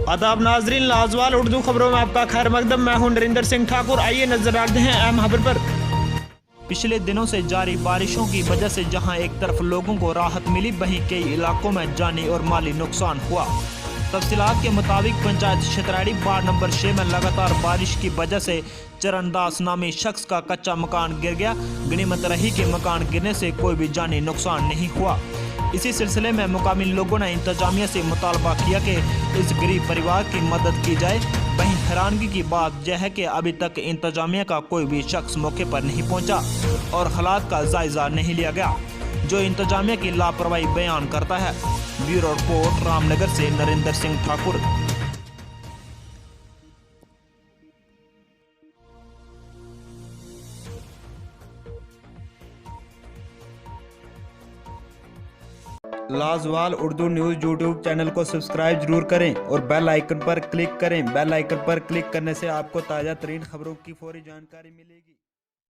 आदाब नाजरीन, लाजवाल उर्दू खबरों में आपका खैर मकदम। मैं हूं नरेंद्र सिंह ठाकुर। आइए नजर डालते हैं अहम खबर पर। पिछले दिनों से जारी बारिशों की वजह से जहां एक तरफ लोगों को राहत मिली, वहीं कई इलाकों में जानी और माली नुकसान हुआ। तफसीलात के मुताबिक पंचायत शतराड़ी वार्ड नंबर 6 में लगातार बारिश की वजह से चरणदास नामी शख्स का कच्चा मकान गिर गया। गनीमत रही कि मकान गिरने से कोई भी जानी नुकसान नहीं हुआ। इसी सिलसिले में मुकामी लोगों ने इंतजामिया से मुतालबा किया कि इस गरीब परिवार की मदद की जाए। वहीं हैरानगी की बात यह है कि अभी तक इंतजामिया का कोई भी शख्स मौके पर नहीं पहुंचा और हालात का जायजा नहीं लिया गया, जो इंतजामिया की लापरवाही बयान करता है। ब्यूरो रिपोर्ट, रामनगर से Narendra Singh Thakur. Lajwal Urdu news YouTube channel को सब्सक्राइब जरूर करें और बेल आइकन पर क्लिक करें। बेल आइकन पर क्लिक करने से आपको ताज़ा तरीन खबरों की फौरी जानकारी मिलेगी।